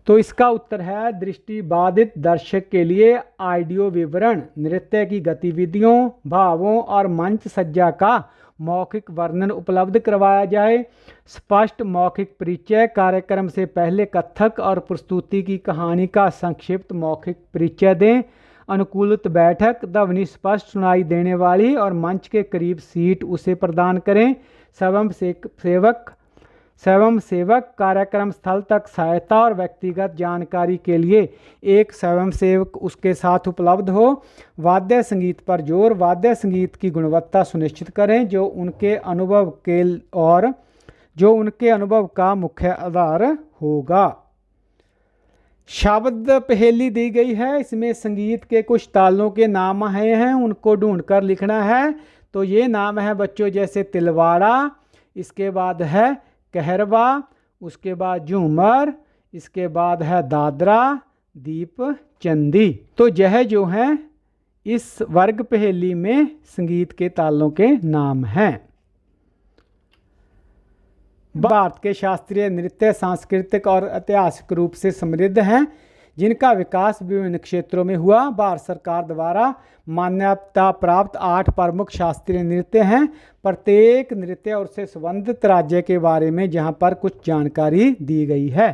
तो इसका उत्तर है, दृष्टिबाधित दर्शक के लिए ऑडियो विवरण, नृत्य की गतिविधियों, भावों और मंच सज्जा का मौखिक वर्णन उपलब्ध करवाया जाए। स्पष्ट मौखिक परिचय, कार्यक्रम से पहले कथक और प्रस्तुति की कहानी का संक्षिप्त मौखिक परिचय दें। अनुकूलित बैठक, ध्वनि स्पष्ट सुनाई देने वाली और मंच के करीब सीट उसे प्रदान करें। स्वयं सेवक कार्यक्रम स्थल तक सहायता और व्यक्तिगत जानकारी के लिए एक स्वयं सेवक उसके साथ उपलब्ध हो। वाद्य संगीत पर जोर, वाद्य संगीत की गुणवत्ता सुनिश्चित करें जो उनके अनुभव का मुख्य आधार होगा। शब्द पहेली दी गई है, इसमें संगीत के कुछ तालों के नाम आए हैं, उनको ढूंढकर लिखना है। तो ये नाम है बच्चों, जैसे तिलवाड़ा, इसके बाद है कहरवा, उसके बाद झूमर, इसके बाद है दादरा, दीप चंदी। तो यह जो है इस वर्ग पहेली में संगीत के तालों के नाम हैं। भारत के शास्त्रीय नृत्य सांस्कृतिक और ऐतिहासिक रूप से समृद्ध हैं, जिनका विकास विभिन्न क्षेत्रों में हुआ। भारत सरकार द्वारा मान्यता प्राप्त 8 प्रमुख शास्त्रीय नृत्य हैं। प्रत्येक नृत्य और उससे संबंधित राज्य के बारे में जहां पर कुछ जानकारी दी गई है।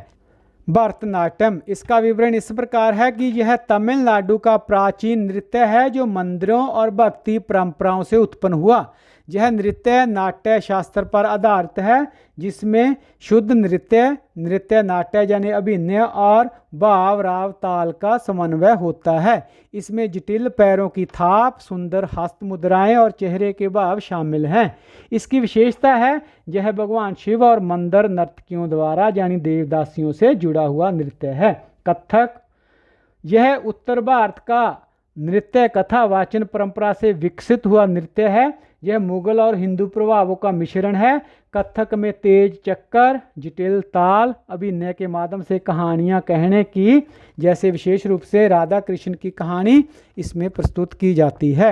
भरतनाट्यम, इसका विवरण इस प्रकार है कि यह तमिलनाडु का प्राचीन नृत्य है जो मंदिरों और भक्ति परंपराओं से उत्पन्न हुआ। यह नृत्य नाट्य शास्त्र पर आधारित है, जिसमें शुद्ध नृत्य नाट्य यानी अभिनय और भाव राव ताल का समन्वय होता है। इसमें जटिल पैरों की थाप, सुंदर हस्त मुद्राएं और चेहरे के भाव शामिल हैं। इसकी विशेषता है यह भगवान शिव और मंदिर नर्तकियों द्वारा यानी देवदासियों से जुड़ा हुआ नृत्य है। कथक, यह उत्तर भारत का नृत्य कथा वाचन परंपरा से विकसित हुआ नृत्य है। यह मुगल और हिंदू प्रभावों का मिश्रण है। कथक में तेज चक्कर, जटिल ताल, अभिनय के माध्यम से कहानियाँ कहने की, जैसे विशेष रूप से राधा कृष्ण की कहानी इसमें प्रस्तुत की जाती है।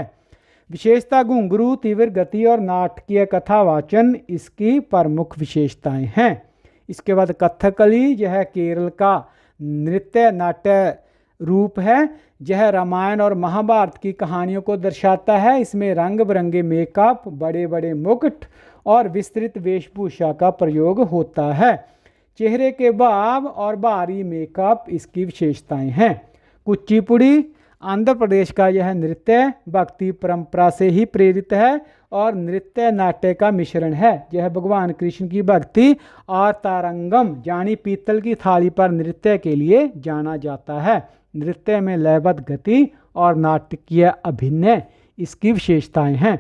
विशेषता घुंघरू, तीव्र गति और नाटकीय कथा वाचन इसकी प्रमुख विशेषताएं हैं। इसके बाद कथकली, यह केरल का नृत्य नाट्य रूप है। यह रामायण और महाभारत की कहानियों को दर्शाता है। इसमें रंग बिरंगे मेकअप, बड़े बड़े मुकुट और विस्तृत वेशभूषा का प्रयोग होता है। चेहरे के भाव और भारी मेकअप इसकी विशेषताएं हैं। कुचिपुड़ी, आंध्र प्रदेश का यह नृत्य भक्ति परंपरा से ही प्रेरित है और नृत्य नाट्य का मिश्रण है। यह भगवान कृष्ण की भक्ति और तारंगम यानी पीतल की थाली पर नृत्य के लिए जाना जाता है। नृत्य में लयबद्ध गति और नाटकीय अभिनय इसकी विशेषताएं हैं।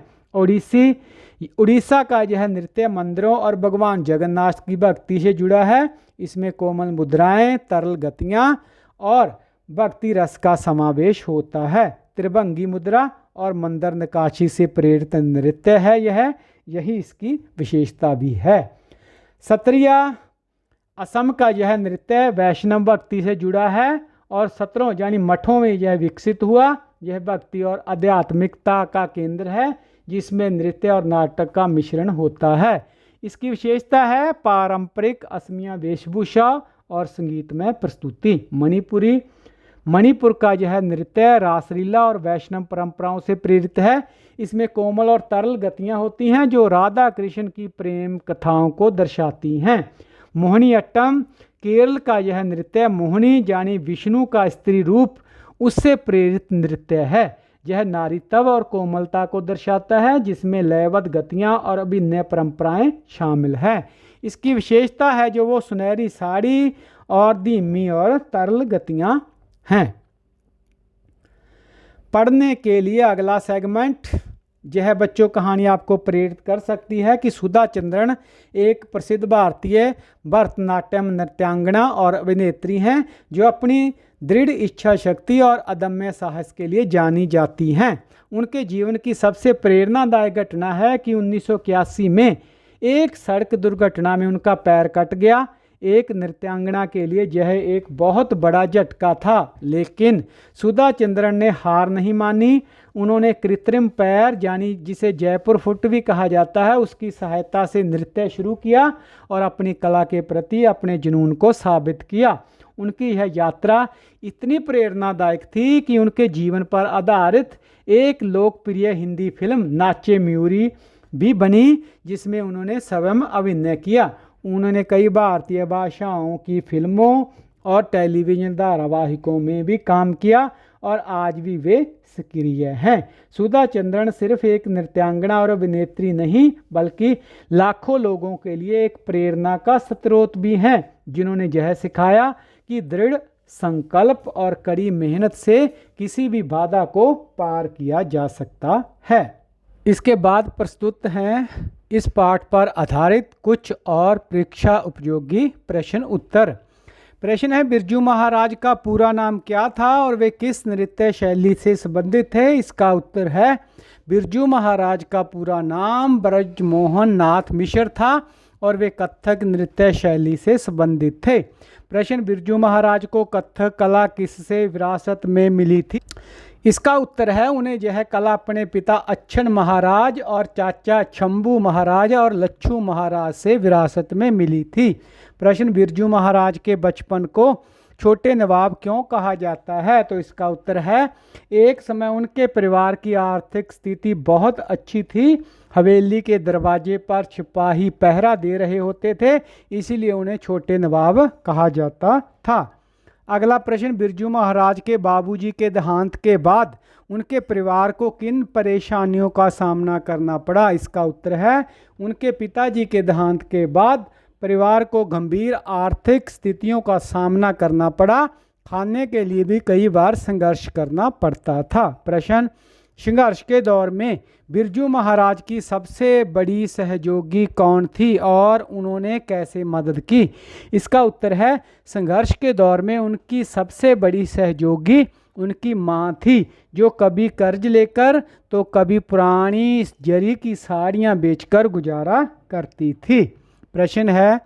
उड़ीसा का यह नृत्य मंदिरों और भगवान जगन्नाथ की भक्ति से जुड़ा है। इसमें कोमल मुद्राएं, तरल गतियां और भक्ति रस का समावेश होता है। त्रिभंगी मुद्रा और मंदिर नक्काशी से प्रेरित नृत्य है यही इसकी विशेषता भी है। सत्रिया असम का यह नृत्य वैष्णव भक्ति से जुड़ा है और सत्रों यानी मठों में यह विकसित हुआ। यह भक्ति और आध्यात्मिकता का केंद्र है जिसमें नृत्य और नाटक का मिश्रण होता है। इसकी विशेषता है पारंपरिक असमिया वेशभूषा और संगीतमय प्रस्तुति। मणिपुर का यह नृत्य रासलीला और वैष्णव परंपराओं से प्रेरित है। इसमें कोमल और तरल गतियां होती हैं जो राधा कृष्ण की प्रेम कथाओं को दर्शाती हैं। मोहिनीअट्टम केरल का यह नृत्य मोहिनी यानी विष्णु का स्त्री रूप उससे प्रेरित नृत्य है। यह नारीत्व और कोमलता को दर्शाता है जिसमें लयबद्ध गतियां और अभिनय परंपराएं शामिल हैं। इसकी विशेषता है जो वो सुनहरी साड़ी और धीमी और तरल गतियां हैं। पढ़ने के लिए अगला सेगमेंट यह बच्चों कहानी आपको प्रेरित कर सकती है कि सुधा चंद्रन एक प्रसिद्ध भारतीय भरतनाट्यम नृत्यांगना और अभिनेत्री हैं जो अपनी दृढ़ इच्छा शक्ति और अदम्य साहस के लिए जानी जाती हैं। उनके जीवन की सबसे प्रेरणादायक घटना है कि 1981 में एक सड़क दुर्घटना में उनका पैर कट गया। एक नृत्यांगना के लिए यह एक बहुत बड़ा झटका था, लेकिन सुधा चंद्रन ने हार नहीं मानी। उन्होंने कृत्रिम पैर यानी जिसे जयपुर फुट भी कहा जाता है उसकी सहायता से नृत्य शुरू किया और अपनी कला के प्रति अपने जुनून को साबित किया। उनकी यह यात्रा इतनी प्रेरणादायक थी कि उनके जीवन पर आधारित एक लोकप्रिय हिंदी फिल्म नाचे मयूरी भी बनी जिसमें उन्होंने स्वयं अभिनय किया। उन्होंने कई भारतीय भाषाओं की फिल्मों और टेलीविज़न धारावाहिकों में भी काम किया और आज भी वे सक्रिय हैं। सुधा चंद्रन सिर्फ एक नृत्यांगना और अभिनेत्री नहीं बल्कि लाखों लोगों के लिए एक प्रेरणा का स्रोत भी हैं जिन्होंने यह सिखाया कि दृढ़ संकल्प और कड़ी मेहनत से किसी भी बाधा को पार किया जा सकता है। इसके बाद प्रस्तुत हैं इस पाठ पर आधारित कुछ और परीक्षा उपयोगी प्रश्न उत्तर। प्रश्न है बिरजू महाराज का पूरा नाम क्या था और वे किस नृत्य शैली से संबंधित थे। इसका उत्तर है बिरजू महाराज का पूरा नाम ब्रजमोहन नाथ मिश्र था और वे कथक नृत्य शैली से संबंधित थे। प्रश्न बिरजू महाराज को कथक कला किससे विरासत में मिली थी। इसका उत्तर है उन्हें यह कला अपने पिता अच्छन महाराज और चाचा शंभू महाराज और लच्छू महाराज से विरासत में मिली थी। प्रश्न बिरजू महाराज के बचपन को छोटे नवाब क्यों कहा जाता है। तो इसका उत्तर है एक समय उनके परिवार की आर्थिक स्थिति बहुत अच्छी थी। हवेली के दरवाजे पर सिपाही पहरा दे रहे होते थे, इसीलिए उन्हें छोटे नवाब कहा जाता था। अगला प्रश्न बिरजू महाराज के बाबूजी के देहांत के बाद उनके परिवार को किन परेशानियों का सामना करना पड़ा। इसका उत्तर है उनके पिताजी के देहांत के बाद परिवार को गंभीर आर्थिक स्थितियों का सामना करना पड़ा। खाने के लिए भी कई बार संघर्ष करना पड़ता था। प्रश्न संघर्ष के दौर में बिरजू महाराज की सबसे बड़ी सहयोगी कौन थी और उन्होंने कैसे मदद की। इसका उत्तर है संघर्ष के दौर में उनकी सबसे बड़ी सहयोगी उनकी मां थी जो कभी कर्ज लेकर तो कभी पुरानी जरी की साड़ियां बेचकर गुजारा करती थी। प्रश्न है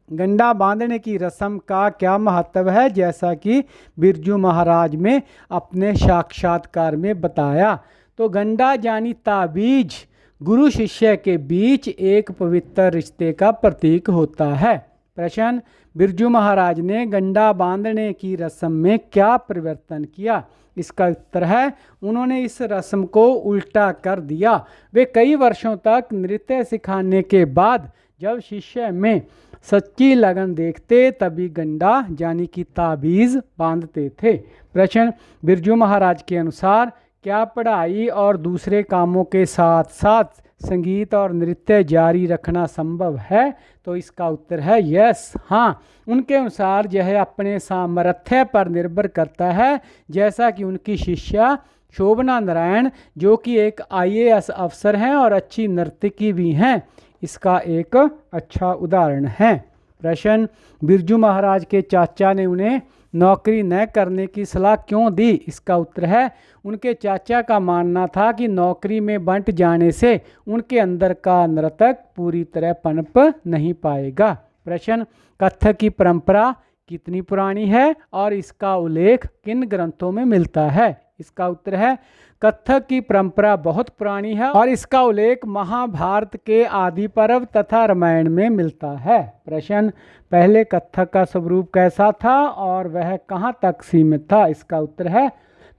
गंडा बांधने की रस्म का क्या महत्व है जैसा कि बिरजू महाराज में अपने साक्षात्कार में बताया। तो गंडा यानी ताबीज गुरु शिष्य के बीच एक पवित्र रिश्ते का प्रतीक होता है। प्रश्न बिरजू महाराज ने गंडा बांधने की रस्म में क्या परिवर्तन किया। इसका उत्तर है उन्होंने इस रस्म को उल्टा कर दिया। वे कई वर्षों तक नृत्य सिखाने के बाद जब शिष्य में सच्ची लगन देखते तभी गंडा यानी कि ताबीज़ बांधते थे। प्रश्न बिरजू महाराज के अनुसार क्या पढ़ाई और दूसरे कामों के साथ साथ संगीत और नृत्य जारी रखना संभव है? तो इसका उत्तर है यस, हाँ। उनके अनुसार यह अपने सामर्थ्य पर निर्भर करता है, जैसा कि उनकी शिष्या शोभना नारायण, जो कि एक IAS अफसर हैं और अच्छी नर्तकी भी हैं, इसका एक अच्छा उदाहरण है। प्रश्न, बिरजू महाराज के चाचा ने उन्हें नौकरी न करने की सलाह क्यों दी? इसका उत्तर है उनके चाचा का मानना था कि नौकरी में बंट जाने से उनके अंदर का नर्तक पूरी तरह पनप नहीं पाएगा। प्रश्न, कथक की परंपरा कितनी पुरानी है और इसका उल्लेख किन ग्रंथों में मिलता है? इसका उत्तर है कथक की परंपरा बहुत पुरानी है और इसका उल्लेख महाभारत के आदि पर्व तथा रामायण में मिलता है। प्रश्न, पहले कथक का स्वरूप कैसा था और वह कहाँ तक सीमित था? इसका उत्तर है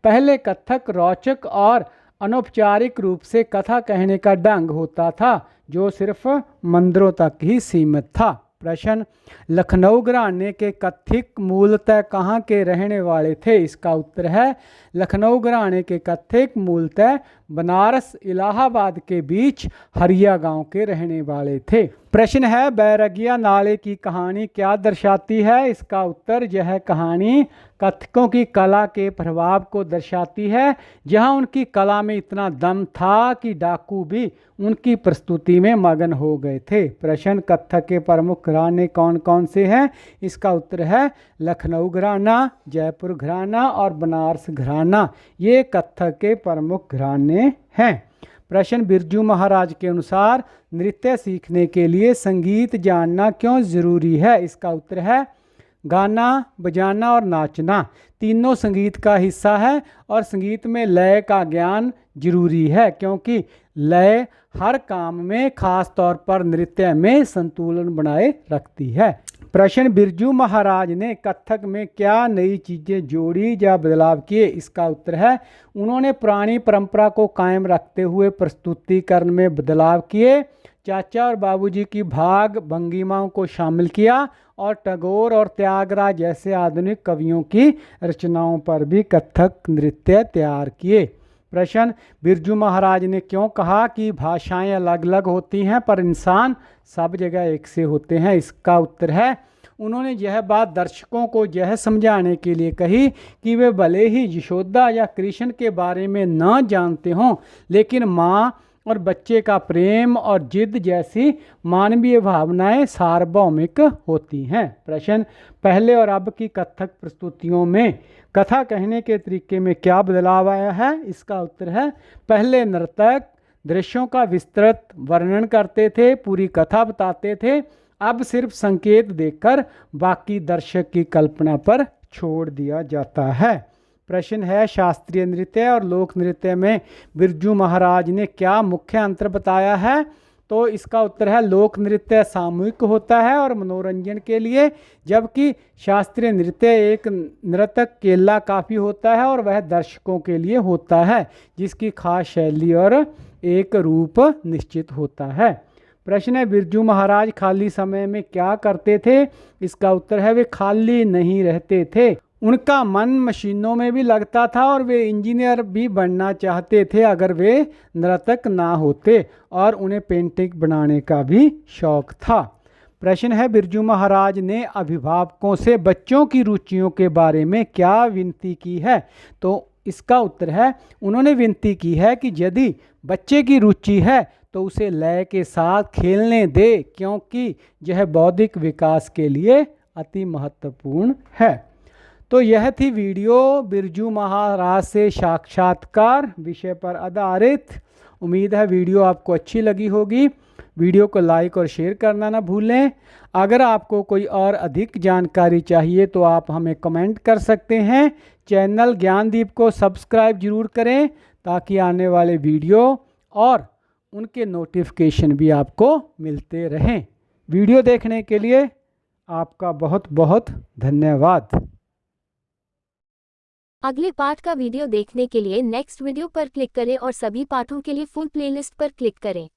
पहले कथक रोचक और अनौपचारिक रूप से कथा कहने का ढंग होता था, जो सिर्फ मंदिरों तक ही सीमित था। प्रश्न, लखनऊ घराने के कथिक मूलतः कहाँ के रहने वाले थे? इसका उत्तर है लखनऊ घराने के कथिक मूलतः बनारस इलाहाबाद के बीच हरिया गांव के रहने वाले थे। प्रश्न है, बैरगिया नाले की कहानी क्या दर्शाती है? इसका उत्तर, यह कहानी कथकों की कला के प्रभाव को दर्शाती है, जहां उनकी कला में इतना दम था कि डाकू भी उनकी प्रस्तुति में मगन हो गए थे। प्रश्न, कथक के प्रमुख घराने कौन कौन से हैं? इसका उत्तर है लखनऊ घराना, जयपुर घराना और बनारस घराना, ये कथक के प्रमुख घराने हैं। प्रश्न, बिरजू महाराज के अनुसार नृत्य सीखने के लिए संगीत जानना क्यों जरूरी है? इसका उत्तर है गाना, बजाना और नाचना तीनों संगीत का हिस्सा है और संगीत में लय का ज्ञान जरूरी है, क्योंकि लय हर काम में, खास तौर पर नृत्य में संतुलन बनाए रखती है। प्रश्न, बिरजू महाराज ने कथक में क्या नई चीज़ें जोड़ी या बदलाव किए? इसका उत्तर है उन्होंने पुरानी परंपरा को कायम रखते हुए प्रस्तुतिकरण में बदलाव किए, चाचा और बाबूजी की भाग भंगिमाओं को शामिल किया और टैगोर और त्यागराज जैसे आधुनिक कवियों की रचनाओं पर भी कथक नृत्य तैयार किए। प्रश्न, बिरजू महाराज ने क्यों कहा कि भाषाएं अलग अलग होती हैं पर इंसान सब जगह एक से होते हैं? इसका उत्तर है उन्होंने यह बात दर्शकों को यह समझाने के लिए कही कि वे भले ही यशोदा या कृष्ण के बारे में न जानते हों, लेकिन माँ और बच्चे का प्रेम और जिद जैसी मानवीय भावनाएं सार्वभौमिक होती हैं। प्रश्न, पहले और अब की कथक प्रस्तुतियों में कथा कहने के तरीके में क्या बदलाव आया है? इसका उत्तर है पहले नर्तक दृश्यों का विस्तृत वर्णन करते थे, पूरी कथा बताते थे, अब सिर्फ संकेत देकर बाकी दर्शक की कल्पना पर छोड़ दिया जाता है। प्रश्न है, शास्त्रीय नृत्य और लोक नृत्य में बिरजू महाराज ने क्या मुख्य अंतर बताया है? तो इसका उत्तर है लोक नृत्य सामूहिक होता है और मनोरंजन के लिए, जबकि शास्त्रीय नृत्य एक नर्तक अकेला काफ़ी होता है और वह दर्शकों के लिए होता है, जिसकी खास शैली और एक रूप निश्चित होता है। प्रश्न है, बिरजू महाराज खाली समय में क्या करते थे? इसका उत्तर है वे खाली नहीं रहते थे, उनका मन मशीनों में भी लगता था और वे इंजीनियर भी बनना चाहते थे अगर वे नर्तक ना होते, और उन्हें पेंटिंग बनाने का भी शौक था। प्रश्न है, बिरजू महाराज ने अभिभावकों से बच्चों की रुचियों के बारे में क्या विनती की है? तो इसका उत्तर है उन्होंने विनती की है कि यदि बच्चे की रुचि है तो उसे लय के साथ खेलने दे, क्योंकि यह बौद्धिक विकास के लिए अति महत्वपूर्ण है। तो यह थी वीडियो बिरजू महाराज से साक्षात्कार विषय पर आधारित। उम्मीद है वीडियो आपको अच्छी लगी होगी। वीडियो को लाइक और शेयर करना ना भूलें। अगर आपको कोई और अधिक जानकारी चाहिए तो आप हमें कमेंट कर सकते हैं। चैनल ज्ञानदीप को सब्सक्राइब जरूर करें ताकि आने वाले वीडियो और उनके नोटिफिकेशन भी आपको मिलते रहें। वीडियो देखने के लिए आपका बहुत बहुत धन्यवाद। अगले पाठ का वीडियो देखने के लिए नेक्स्ट वीडियो पर क्लिक करें और सभी पाठों के लिए फुल प्लेलिस्ट पर क्लिक करें।